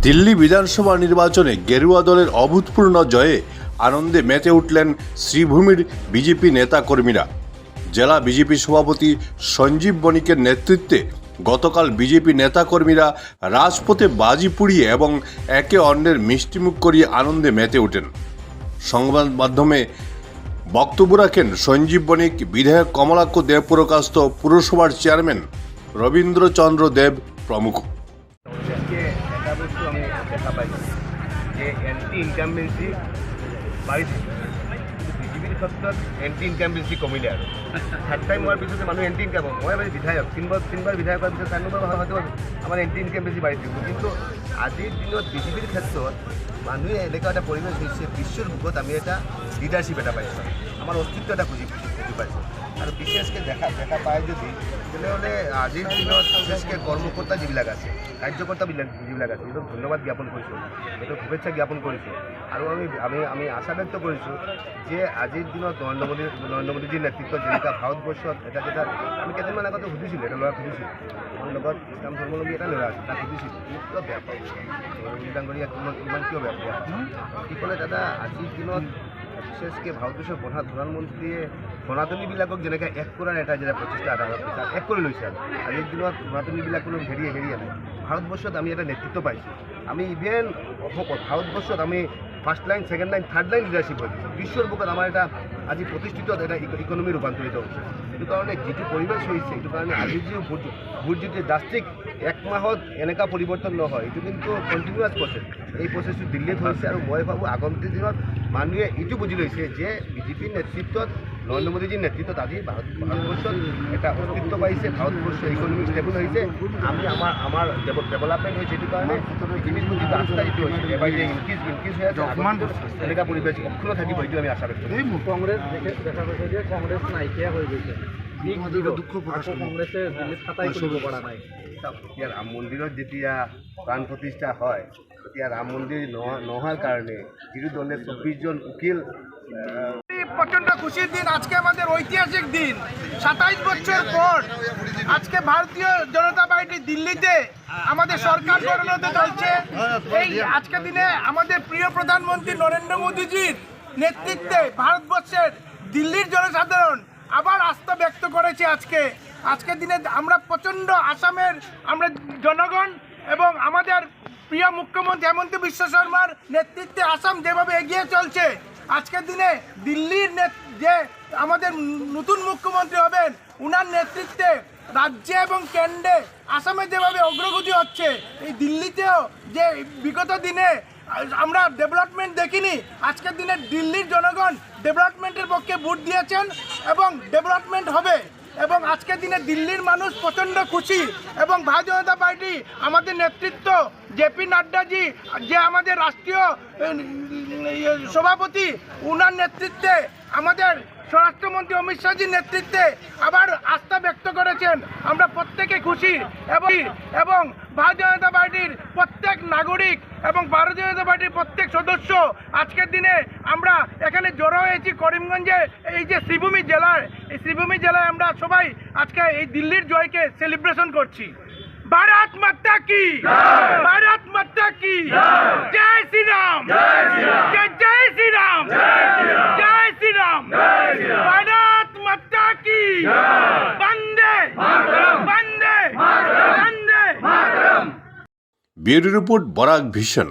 দিল্লি বিধানসভা নির্বাচনে গেরুয়া দলের অভূতপূর্ণ জয়ে আনন্দে মেতে উঠলেন শ্রীভূমির বিজেপি নেতাকর্মীরা। জেলা বিজেপি সভাপতি সঞ্জীব বণিকের নেতৃত্বে গতকাল বিজেপি নেতাকর্মীরা রাজপথে বাজি পুড়িয়ে এবং একে অন্যের মিষ্টিমুখ করিয়ে আনন্দে মেতে ওঠেন। সংবাদ মাধ্যমে বক্তব্য রাখেন সঞ্জীব বণিক, বিধায়ক কমলাক্ষ দেবপুরকাস্ত, পুরসভার চেয়ারম্যান রবীন্দ্রচন্দ্র দেব প্রমুখ। আমি দেখা পাইছি যে এন্টি ইনকামবেন্সি বাঢ়িছে, বিজেপিৰ ক্ষেত্ৰত এন্টি ইনকামবেন্সি কমিলে আৰু থাৰ্ড টাইম হোৱাৰ পিছতে মানুহ এন্টি ইনকাম মই এবাৰ বিধায়ক তিনিবাৰ বিধায়ক হোৱাৰ পিছত 4 হয়তো আমাৰ এন্টি ইনকামবেন্সি বাঢ়িছিল। কিন্তু আজিৰ দিনত বিজেপিৰ ক্ষেত্ৰত মানুহে এনেকুৱা এটা পৰিৱেশ হৈছে, বিশ্বৰ বুকত আমি এটা লিডাৰশ্বিপ এটা পাইছোঁ, আমাৰ অস্তিত্ব এটা বুজি পাইছোঁ। আৰু বিশেষকৈ দেখা পায় যদি তেনেহ'লে আজিৰ দিনত বিশেষকৈ কৰ্মকৰ্তা যিবিলাক আছে, কাৰ্যকৰ্তাবিলাক যিবিলাক আছে, সিহঁতক ধন্যবাদ জ্ঞাপন কৰিছোঁ, সিহঁতক শুভেচ্ছা জ্ঞাপন কৰিছোঁ। আৰু আমি আশা ব্যক্ত কৰিছোঁ যে আজিৰ দিনত নৰেন্দ্ৰ মোদীজীৰ নেতৃত্বত যেনেকুৱা ভাৰতবৰ্ষত যেটা আমি কেইদিনমান আগতে সুধিছিলোঁ, এটা ল'ৰাক সুধিছিলোঁ, মোৰ লগত ইছলাম ধৰ্মাৱলম্বী এটা ল'ৰা আছে, তাক সুধিছিলোঁ তুমি কিয় বেয়া পাওঁ, ডাঙৰীয়া ইমান কিয় বেয়া কি ক'লে, দাদা আজিৰ দিনত বিশেষকৈ ভাৰতবৰ্ষৰ প্ৰধানমন্ত্ৰীয়ে সনাতনীবিলাকক যেনেকৈ এক কৰাৰ এটা প্ৰচেষ্টা এক কৰি লৈছে। আৰু আজিৰ দিনত সনাতনীবিলাক কোনো হেৰিয়ে নাই। ভাৰতবৰ্ষত আমি এটা নেতৃত্ব পাইছোঁ, আমি ইভেন ভাৰতবৰ্ষত আমি first line, second line, third line leadership হৈ গৈছোঁ। বিশ্বৰ বুকত আমাৰ এটা আজি প্ৰতিষ্ঠিত এটা ইকনমি ৰূপান্তৰিত হৈছে। সেইটো কাৰণে যিটো পৰিৱেশ হৈছে, সেইটো কাৰণে আজি যি ভোট যিটো ড্ৰাষ্টিক 1 মাহত এনেকুৱা পৰিৱৰ্তন নহয়, এইটো কিন্তু কণ্টিনিউৱাছ প্ৰচেছ। এই প্ৰচেছটো দিল্লীত হৈছে আৰু মই ভাবোঁ আগন্তুক দিনত মানুহে এইটো বুজি লৈছে যে বিজেপিৰ নেতৃত্বত, নৰেন্দ্ৰ মোদীজীৰ নেতৃত্বত আজি ভাৰতবৰ্ষত এটা অস্তিত্ব পাইছে, ভাৰতবৰ্ষৰ ইকনমিক ষ্টেবল হৈছে, আমি আমাৰ ডেভেলপমেণ্ট হৈছে। সেইটো কাৰণে পৃথিৱীৰ যিটো ৰাস্তা যিটো হৈছে এবাৰ যে ইনক্ৰিজ হৈ আছে, এনেকুৱা পৰিৱেশ অক্ষুণ্ণ থাকিব, এইটো আমি আশা ব্যক্ত কৰোঁ। কংগ্ৰেছ দেখা গৈছে যে কংগ্ৰেছ নাইকিয়া হৈ গৈছে, কংগ্ৰেছে খাতাই কৰিব পৰা নাই। এতিয়া ৰাম মন্দিৰত যেতিয়া প্ৰাণ প্ৰতিষ্ঠা হয়, তেতিয়া রাম মন্দির নহার কারণে যিটো দলে 24 জন উকিল। প্রচন্ড খুশির দিন আজকে, আমাদের ঐতিহাসিক দিন। 27 বছর পর আজকে ভারতীয় জনতা পার্টি দিল্লিতে আমাদের সরকার গঠন হতে চলছে। এই আজকের দিনে আমাদের প্রিয় প্রধানমন্ত্রী নরেন্দ্র মোদীজির নেতৃত্বে ভারতবর্ষের দিল্লির জনসাধারণ আবার আস্থা ব্যক্ত করেছে। আজকের দিনে আমরা প্রচণ্ড আসামের আমরা জনগণ এবং আমাদের প্রিয় মুখ্যমন্ত্রী হেমন্ত বিশ্ব শর্মার নেতৃত্বে আসাম যেভাবে এগিয়ে চলছে, আজকের দিনে দিল্লির যে আমাদের নতুন মুখ্যমন্ত্রী হবেন, উনার নেতৃত্বে রাজ্যে এবং কেন্দ্রে আসামে যেভাবে অগ্রগতি হচ্ছে, এই দিল্লিতেও যে বিগত দিনে আমরা ডেভেলপমেন্ট দেখিনি, আজকের দিনে দিল্লির জনগণ ডেভেলপমেন্টের পক্ষে ভোট দিয়েছেন এবং ডেভেলপমেন্ট হবে। এবং আজকের দিনে দিল্লির মানুষ প্রচণ্ড খুশি এবং ভারতীয় জনতা পার্টি আমাদের নেতৃত্ব জেপি নাড্ডাজি, যে আমাদের রাষ্ট্রীয় সভাপতি, উনার নেতৃত্বে আমাদের স্বরাষ্ট্রমন্ত্রী অমিত শাহজির নেতৃত্বে আবার আস্থা ব্যক্ত করেছেন। আমরা প্রত্যেকে খুশি এবং ভারতীয় জনতা পার্টির প্রত্যেক নাগরিক এবং ভারতীয় জনতা পার্টির প্রত্যেক সদস্য আজকের দিনে আমরা এখানে জড়ো হয়েছি করিমগঞ্জে, এই যে শ্রীভূমি জেলায়, এই শ্রীভূমি জেলায় আমরা সবাই আজকে এই দিল্লির জয়কে সেলিব্রেশন করছি। ভারত মাতা কি, ভারত মাতা কি, জয় শ্রীরাম, জয় শ্রীরাম, জয় শ্রীরাম, ভারত মাতা কি, বন্দে বন্দে বন্দে। Bureau report, Barak vision.